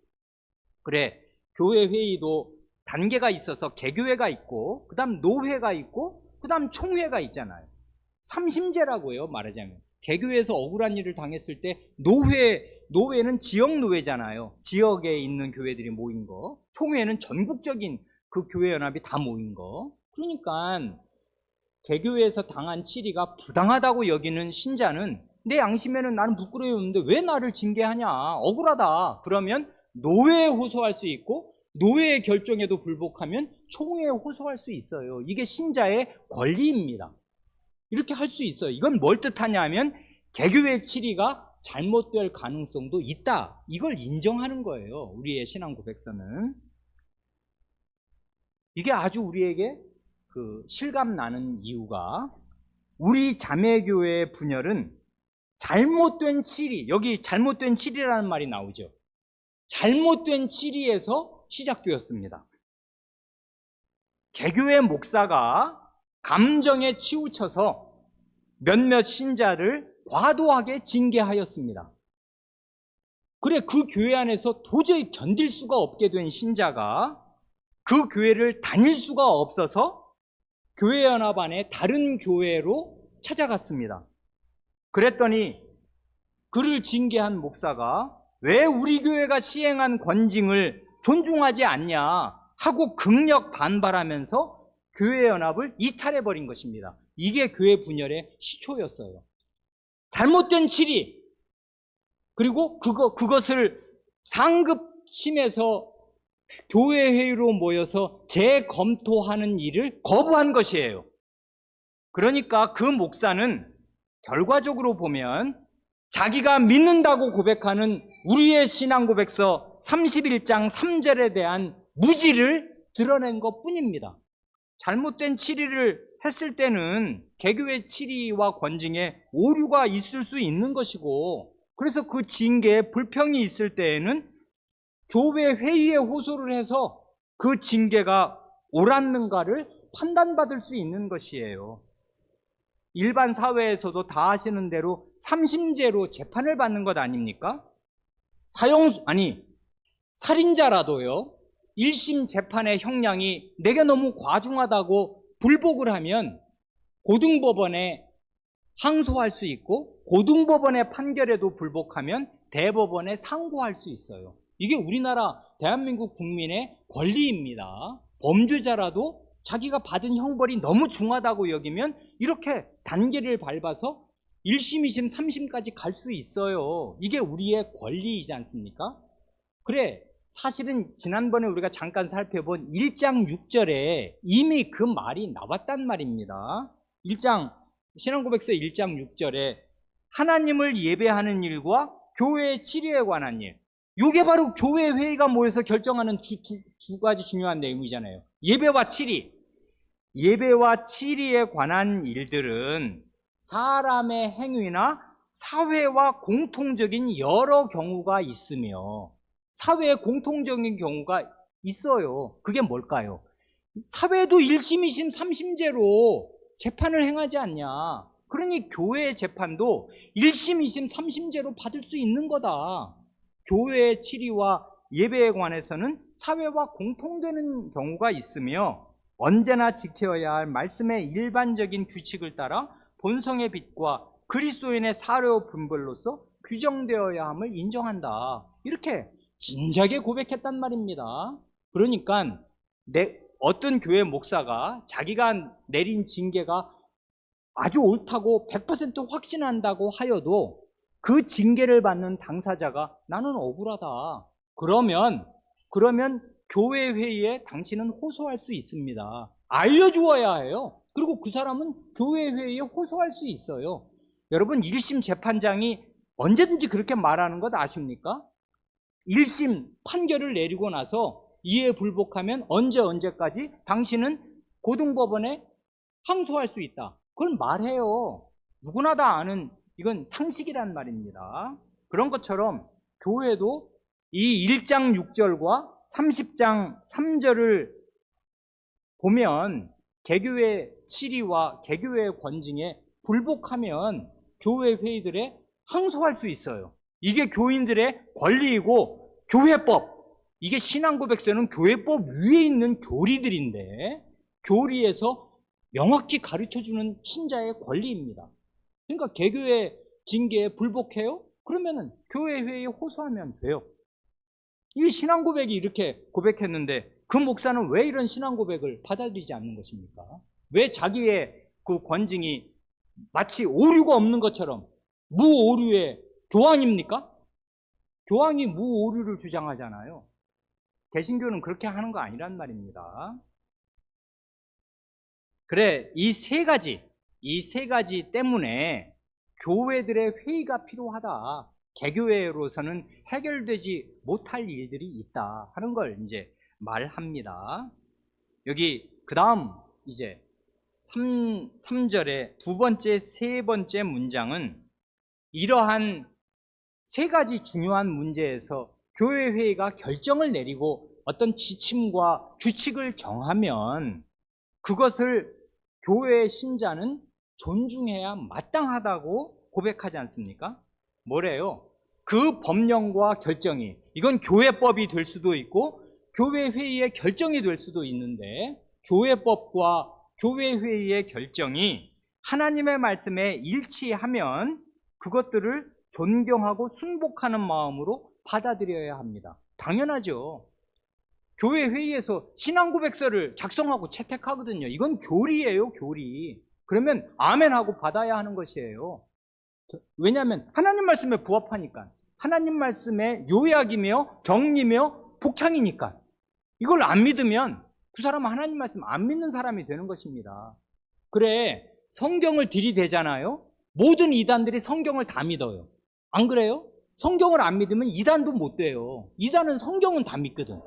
그래, 교회 회의도 단계가 있어서 개교회가 있고 그 다음 노회가 있고 그 다음 총회가 있잖아요. 삼심제라고 해요, 말하자면. 개교회에서 억울한 일을 당했을 때 노회는 지역노회잖아요. 지역에 있는 교회들이 모인 거. 총회는 전국적인 그 교회연합이 다 모인 거. 그러니까 개교회에서 당한 치리가 부당하다고 여기는 신자는 내 양심에는 나는 부끄러웠는데 왜 나를 징계하냐, 억울하다. 그러면 노회에 호소할 수 있고 노회의 결정에도 불복하면 총회에 호소할 수 있어요. 이게 신자의 권리입니다. 이렇게 할 수 있어요. 이건 뭘 뜻하냐 하면 개교회 치리가 잘못될 가능성도 있다. 이걸 인정하는 거예요. 우리의 신앙 고백서는. 이게 아주 우리에게 실감 나는 이유가, 우리 자매교회의 분열은 잘못된 치리, 여기 잘못된 치리라는 말이 나오죠. 잘못된 치리에서 시작되었습니다. 개교회 목사가 감정에 치우쳐서 몇몇 신자를 과도하게 징계하였습니다. 그래, 그 교회 안에서 도저히 견딜 수가 없게 된 신자가 그 교회를 다닐 수가 없어서 교회연합 안에 다른 교회로 찾아갔습니다. 그랬더니 그를 징계한 목사가 왜 우리 교회가 시행한 권징을 존중하지 않냐 하고 극력 반발하면서 교회연합을 이탈해버린 것입니다. 이게 교회 분열의 시초였어요. 잘못된 치리, 그리고 그것을 상급심에서 교회 회의로 모여서 재검토하는 일을 거부한 것이에요. 그러니까 그 목사는 결과적으로 보면 자기가 믿는다고 고백하는 우리의 신앙 고백서 31장 3절에 대한 무지를 드러낸 것뿐입니다. 잘못된 치리를 했을 때는 개교의 치리와 권징에 오류가 있을 수 있는 것이고, 그래서 그 징계에 불평이 있을 때에는 교회 회의에 호소를 해서 그 징계가 옳았는가를 판단받을 수 있는 것이에요. 일반 사회에서도 다 아시는 대로 삼심제로 재판을 받는 것 아닙니까? 살인자라도요, 1심 재판의 형량이 내게 너무 과중하다고 불복을 하면 고등법원에 항소할 수 있고, 고등법원의 판결에도 불복하면 대법원에 상고할 수 있어요. 이게 우리나라 대한민국 국민의 권리입니다. 범죄자라도 자기가 받은 형벌이 너무 중하다고 여기면 이렇게 단계를 밟아서 1심, 2심, 3심까지 갈 수 있어요. 이게 우리의 권리이지 않습니까? 그래, 사실은 지난번에 우리가 잠깐 살펴본 1장 6절에 이미 그 말이 나왔단 말입니다. 신앙고백서 1장 6절에 하나님을 예배하는 일과 교회의 치리에 관한 일, 이게 바로 교회 회의가 모여서 결정하는 두 가지 중요한 내용이잖아요. 예배와 치리. 예배와 치리에 관한 일들은 사람의 행위나 사회와 공통적인 여러 경우가 있으며, 사회에 공통적인 경우가 있어요. 그게 뭘까요? 사회도 1심, 2심, 3심제로 재판을 행하지 않냐. 그러니 교회의 재판도 1심, 2심, 3심제로 받을 수 있는 거다. 교회의 치리와 예배에 관해서는 사회와 공통되는 경우가 있으며 언제나 지켜야 할 말씀의 일반적인 규칙을 따라 본성의 빛과 그리스도인의 사료 분별로서 규정되어야 함을 인정한다. 이렇게 진작에 고백했단 말입니다. 그러니까 어떤 교회 목사가 자기가 내린 징계가 아주 옳다고 100% 확신한다고 하여도 그 징계를 받는 당사자가 나는 억울하다. 그러면 교회 회의에 당신은 호소할 수 있습니다. 알려주어야 해요. 그리고 그 사람은 교회 회의에 호소할 수 있어요. 여러분 1심 재판장이 언제든지 그렇게 말하는 것 아십니까? 1심 판결을 내리고 나서 이에 불복하면 언제까지 당신은 고등법원에 항소할 수 있다. 그걸 말해요. 누구나 다 아는 이건 상식이란 말입니다. 그런 것처럼 교회도 이 1장 6절과 30장 3절을 보면 개교의 실의와 개교의 권징에 불복하면 교회 회의들에 항소할 수 있어요. 이게 교인들의 권리이고 교회법, 이게 신앙고백서는 교회법 위에 있는 교리들인데 교리에서 명확히 가르쳐주는 신자의 권리입니다. 그러니까 개교의 징계에 불복해요? 그러면은 교회 회의에 호소하면 돼요. 이 신앙고백이 이렇게 고백했는데 그 목사는 왜 이런 신앙고백을 받아들이지 않는 것입니까? 왜 자기의 그 권징이 마치 오류가 없는 것처럼 무오류의 교황입니까? 교황이 무오류를 주장하잖아요. 개신교는 그렇게 하는 거 아니란 말입니다. 그래, 이 세 가지 때문에 교회들의 회의가 필요하다. 개교회로서는 해결되지 못할 일들이 있다 하는 걸 이제 말합니다. 여기 그 다음 이제 3절의 두 번째, 세 번째 문장은 이러한 세 가지 중요한 문제에서 교회 회의가 결정을 내리고 어떤 지침과 규칙을 정하면 그것을 교회의 신자는 존중해야 마땅하다고 고백하지 않습니까? 뭐래요? 그 법령과 결정이, 이건 교회법이 될 수도 있고 교회 회의의 결정이 될 수도 있는데, 교회법과 교회 회의의 결정이 하나님의 말씀에 일치하면 그것들을 존경하고 순복하는 마음으로 받아들여야 합니다. 당연하죠. 교회 회의에서 신앙고백서를 작성하고 채택하거든요. 이건 교리예요, 교리. 그러면 아멘하고 받아야 하는 것이에요. 왜냐하면 하나님 말씀에 부합하니까. 하나님 말씀의 요약이며 정리며 복창이니까. 이걸 안 믿으면 그 사람은 하나님 말씀 안 믿는 사람이 되는 것입니다. 그래, 성경을 들이대잖아요. 모든 이단들이 성경을 다 믿어요. 안 그래요? 성경을 안 믿으면 이단도 못 돼요. 이단은 성경은 다 믿거든.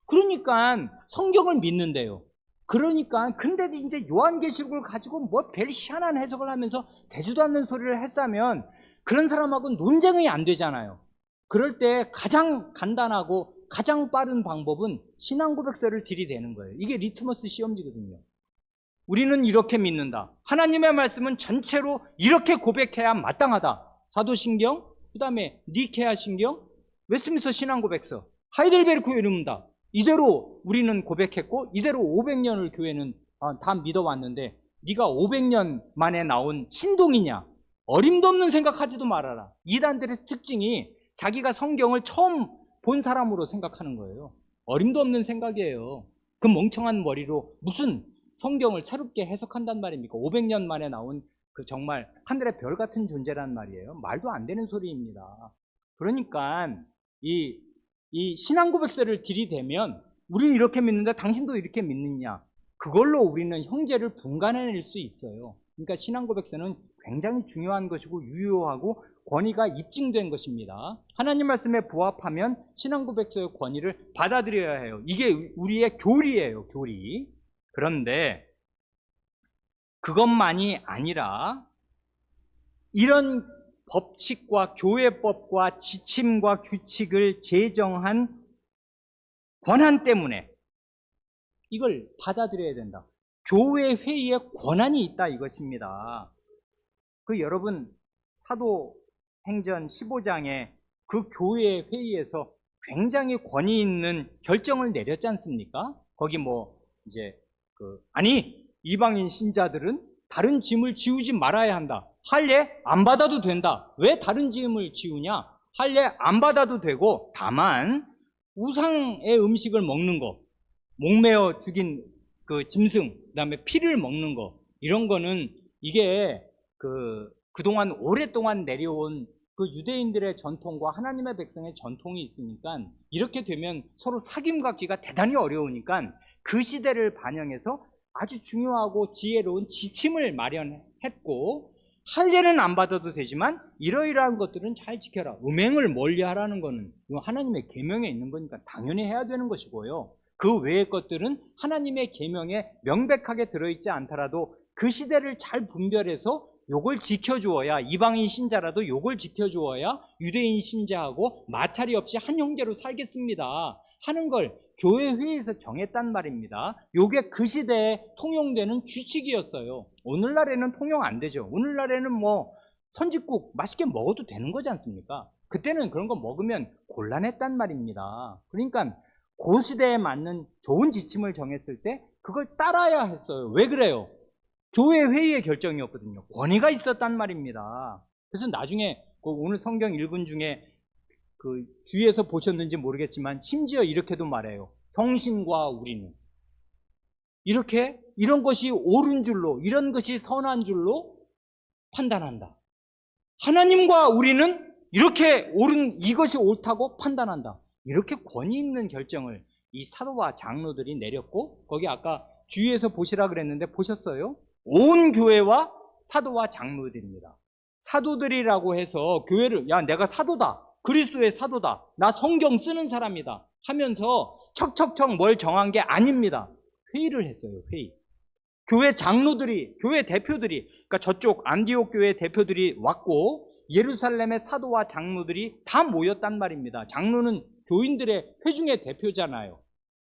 그러니까 성경을 믿는데요. 그러니까 근데 이제 요한계시록을 가지고 뭐 별 희한한 해석을 하면서 되지도 않는 소리를 했으면 그런 사람하고는 논쟁이 안 되잖아요. 그럴 때 가장 간단하고 가장 빠른 방법은 신앙고백서를 들이대는 거예요. 이게 리트머스 시험지거든요. 우리는 이렇게 믿는다. 하나님의 말씀은 전체로 이렇게 고백해야 마땅하다. 사도신경, 그 다음에 니케아 신경, 웨스트민스터 신앙고백서, 하이델베르크 이름다. 이대로 우리는 고백했고 이대로 500년을 교회는 다 믿어왔는데 네가 500년 만에 나온 신동이냐? 어림도 없는 생각하지도 말아라. 이단들의 특징이 자기가 성경을 처음 본 사람으로 생각하는 거예요. 어림도 없는 생각이에요. 그 멍청한 머리로 무슨 성경을 새롭게 해석한단 말입니까? 500년 만에 나온 그 정말 하늘의 별 같은 존재란 말이에요. 말도 안 되는 소리입니다. 그러니까 이 신앙고백서를 들이대면 우리는 이렇게 믿는다, 당신도 이렇게 믿느냐, 그걸로 우리는 형제를 분간해낼 수 있어요. 그러니까 신앙고백서는 굉장히 중요한 것이고 유효하고 권위가 입증된 것입니다. 하나님 말씀에 부합하면 신앙고백서의 권위를 받아들여야 해요. 이게 우리의 교리예요, 교리. 그런데 그것만이 아니라 이런 법칙과 교회법과 지침과 규칙을 제정한 권한 때문에 이걸 받아들여야 된다. 교회 회의에 권한이 있다 이것입니다. 여러분 사도행전 15장에 그 교회 회의에서 굉장히 권위 있는 결정을 내렸지 않습니까? 거기 이제 아니 이방인 신자들은 다른 짐을 지우지 말아야 한다. 할례 안 받아도 된다. 왜 다른 짐을 지우냐? 할례 안 받아도 되고 다만 우상의 음식을 먹는 거, 목매어 죽인 그 짐승, 그 다음에 피를 먹는 거, 이런 거는 이게 그동안 오랫동안 내려온 그 유대인들의 전통과 하나님의 백성의 전통이 있으니까 이렇게 되면 서로 사귐 갖기가 대단히 어려우니까 그 시대를 반영해서 아주 중요하고 지혜로운 지침을 마련했고, 할례는 안 받아도 되지만 이러이러한 것들은 잘 지켜라. 음행을 멀리하라는 거는 하나님의 계명에 있는 거니까 당연히 해야 되는 것이고요. 그 외의 것들은 하나님의 계명에 명백하게 들어있지 않더라도 그 시대를 잘 분별해서 요걸 지켜주어야, 이방인 신자라도 요걸 지켜주어야 유대인 신자하고 마찰이 없이 한 형제로 살겠습니다 하는 걸 교회 회의에서 정했단 말입니다. 요게 그 시대에 통용되는 규칙이었어요. 오늘날에는 통용 안 되죠. 오늘날에는 뭐 선짓국 맛있게 먹어도 되는 거지 않습니까? 그때는 그런 거 먹으면 곤란했단 말입니다. 그러니까 그 시대에 맞는 좋은 지침을 정했을 때 그걸 따라야 했어요. 왜 그래요? 교회 회의의 결정이었거든요. 권위가 있었단 말입니다. 그래서 나중에 오늘 성경 읽은 중에 주위에서 보셨는지 모르겠지만 심지어 이렇게도 말해요. 성신과 우리는 이렇게 이런 것이 옳은 줄로, 이런 것이 선한 줄로 판단한다. 하나님과 우리는 이렇게 이것이 옳다고 판단한다. 이렇게 권위 있는 결정을 이 사도와 장로들이 내렸고, 거기 아까 주위에서 보시라 그랬는데 보셨어요? 온 교회와 사도와 장로들입니다. 사도들이라고 해서 교회를, 야, 내가 사도다, 그리스도의 사도다, 나 성경 쓰는 사람이다 하면서 척척척 뭘 정한 게 아닙니다. 회의를 했어요. 회의. 교회 장로들이, 교회 대표들이, 그러니까 저쪽 안디옥 교회 대표들이 왔고 예루살렘의 사도와 장로들이 다 모였단 말입니다. 장로는 교인들의 회중의 대표잖아요.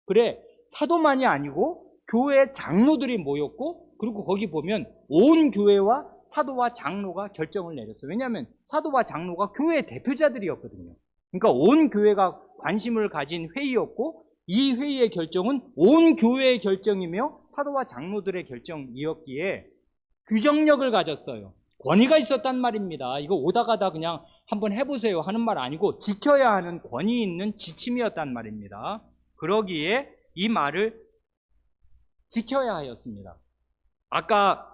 그래, 사도만이 아니고 교회 장로들이 모였고, 그리고 거기 보면 온 교회와 사도와 장로가 결정을 내렸어요. 왜냐하면 사도와 장로가 교회의 대표자들이었거든요. 그러니까 온 교회가 관심을 가진 회의였고, 이 회의의 결정은 온 교회의 결정이며 사도와 장로들의 결정이었기에 규정력을 가졌어요. 권위가 있었단 말입니다. 이거 오다 가다 그냥 한번 해보세요 하는 말 아니고 지켜야 하는 권위 있는 지침이었단 말입니다. 그러기에 이 말을 지켜야 하였습니다. 아까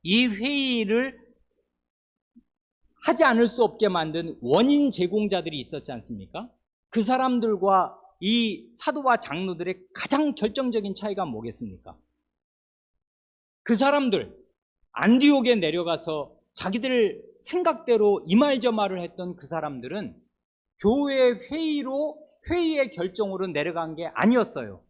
이 회의를 하지 않을 수 없게 만든 원인 제공자들이 있었지 않습니까? 그 사람들과 이 사도와 장로들의 가장 결정적인 차이가 뭐겠습니까? 그 사람들, 안디옥에 내려가서 자기들 생각대로 이 말 저 말을 했던 그 사람들은 교회 회의의 결정으로 내려간 게 아니었어요.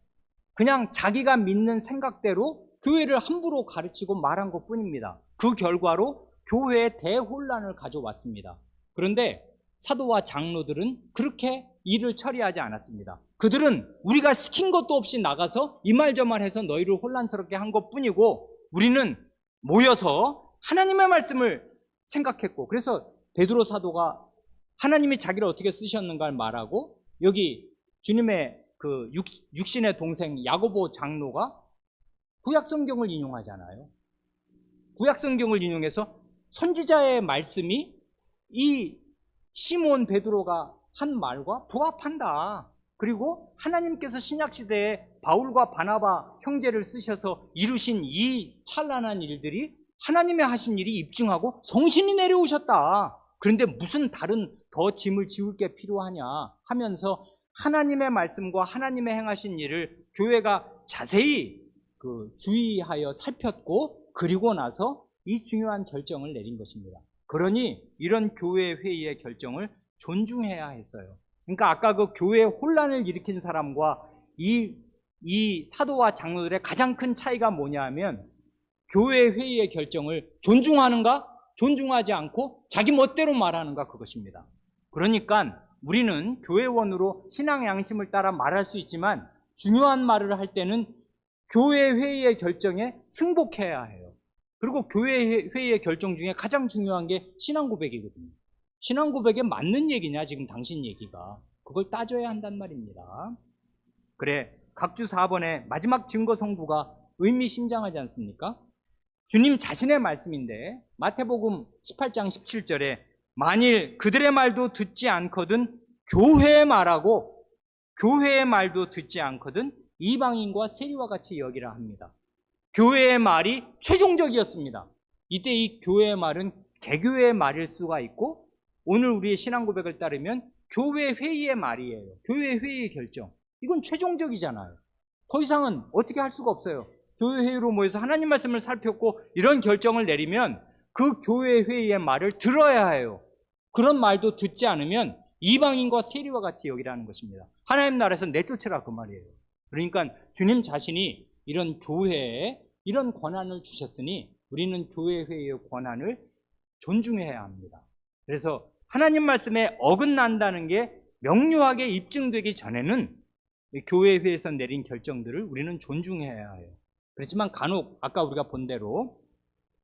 그냥 자기가 믿는 생각대로 교회를 함부로 가르치고 말한 것 뿐입니다. 그 결과로 교회에 대혼란을 가져왔습니다. 그런데 사도와 장로들은 그렇게 일을 처리하지 않았습니다. 그들은 우리가 시킨 것도 없이 나가서 이 말 저 말 해서 너희를 혼란스럽게 한 것 뿐이고, 우리는 모여서 하나님의 말씀을 생각했고, 그래서 베드로 사도가 하나님이 자기를 어떻게 쓰셨는가를 말하고, 여기 주님의 그 육신의 동생 야고보 장로가 구약성경을 인용하잖아요. 구약성경을 인용해서 선지자의 말씀이 이 시몬 베드로가 한 말과 부합한다. 그리고 하나님께서 신약시대에 바울과 바나바 형제를 쓰셔서 이루신 이 찬란한 일들이 하나님의 하신 일이 입증하고 성신이 내려오셨다. 그런데 무슨 다른 더 짐을 지울 게 필요하냐 하면서 하나님의 말씀과 하나님의 행하신 일을 교회가 자세히 주의하여 살폈고, 그리고 나서 이 중요한 결정을 내린 것입니다. 그러니 이런 교회 회의의 결정을 존중해야 했어요. 그러니까 아까 그 교회 혼란을 일으킨 사람과 이 사도와 장로들의 가장 큰 차이가 뭐냐 하면, 교회 회의의 결정을 존중하는가, 존중하지 않고 자기 멋대로 말하는가, 그것입니다. 그러니까 우리는 교회원으로 신앙 양심을 따라 말할 수 있지만 중요한 말을 할 때는 교회 회의의 결정에 승복해야 해요. 그리고 교회 회의의 결정 중에 가장 중요한 게 신앙 고백이거든요. 신앙 고백에 맞는 얘기냐 지금 당신 얘기가, 그걸 따져야 한단 말입니다. 그래, 각주 4번의 마지막 증거 성부가 의미심장하지 않습니까? 주님 자신의 말씀인데 마태복음 18장 17절에 만일 그들의 말도 듣지 않거든 교회의 말하고 교회의 말도 듣지 않거든 이방인과 세리와 같이 여기라 합니다. 교회의 말이 최종적이었습니다. 이때 이 교회의 말은 개교회의 말일 수가 있고, 오늘 우리의 신앙 고백을 따르면 교회 회의의 말이에요. 교회 회의의 결정. 이건 최종적이잖아요. 더 이상은 어떻게 할 수가 없어요. 교회 회의로 모여서 하나님 말씀을 살폈고 이런 결정을 내리면 그 교회 회의의 말을 들어야 해요. 그런 말도 듣지 않으면 이방인과 세리와 같이 여기라는 것입니다. 하나님 나라에서 내쫓으라 그 말이에요. 그러니까 주님 자신이 이런 교회에 이런 권한을 주셨으니 우리는 교회 회의의 권한을 존중해야 합니다. 그래서 하나님 말씀에 어긋난다는 게 명료하게 입증되기 전에는 교회 회의에서 내린 결정들을 우리는 존중해야 해요. 그렇지만 간혹 아까 우리가 본 대로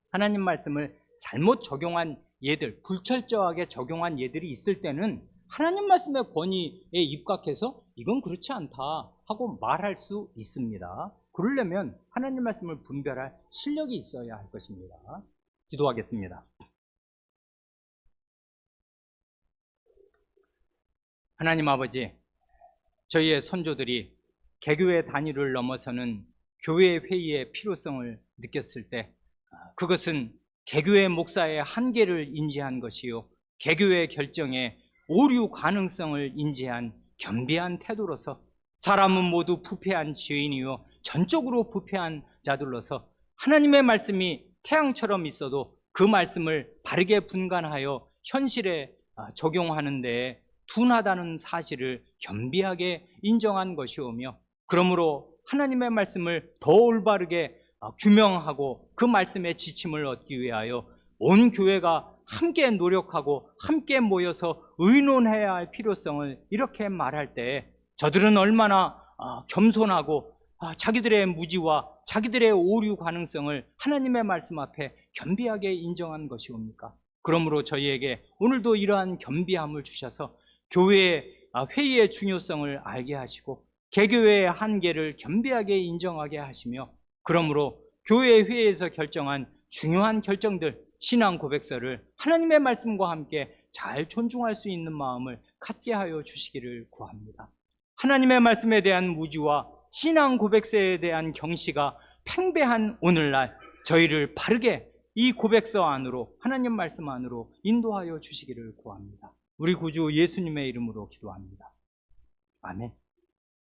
하나님 말씀을 잘못 적용한 예들, 불철저하게 적용한 예들이 있을 때는 하나님 말씀의 권위에 입각해서 이건 그렇지 않다 하고 말할 수 있습니다. 그러려면 하나님 말씀을 분별할 실력이 있어야 할 것입니다. 기도하겠습니다. 하나님 아버지, 저희의 선조들이 개교의 단위를 넘어서는 교회 회의의 필요성을 느꼈을 때 그것은 개교의 목사의 한계를 인지한 것이요, 개교의 결정에 오류 가능성을 인지한 겸비한 태도로서 사람은 모두 부패한 죄인이요 전적으로 부패한 자들로서 하나님의 말씀이 태양처럼 있어도 그 말씀을 바르게 분간하여 현실에 적용하는 데 둔하다는 사실을 겸비하게 인정한 것이오며, 그러므로 하나님의 말씀을 더 올바르게 규명하고 그 말씀의 지침을 얻기 위하여 온 교회가 함께 노력하고 함께 모여서 의논해야 할 필요성을 이렇게 말할 때 저들은 얼마나 겸손하고 자기들의 무지와 자기들의 오류 가능성을 하나님의 말씀 앞에 겸비하게 인정한 것이옵니까? 그러므로 저희에게 오늘도 이러한 겸비함을 주셔서 교회의 회의의 중요성을 알게 하시고 개교회의 한계를 겸비하게 인정하게 하시며, 그러므로 교회 회의에서 결정한 중요한 결정들, 신앙 고백서를 하나님의 말씀과 함께 잘 존중할 수 있는 마음을 갖게 하여 주시기를 구합니다. 하나님의 말씀에 대한 무지와 신앙 고백서에 대한 경시가 팽배한 오늘날 저희를 바르게 이 고백서 안으로, 하나님 말씀 안으로 인도하여 주시기를 구합니다. 우리 구주 예수님의 이름으로 기도합니다. 아멘.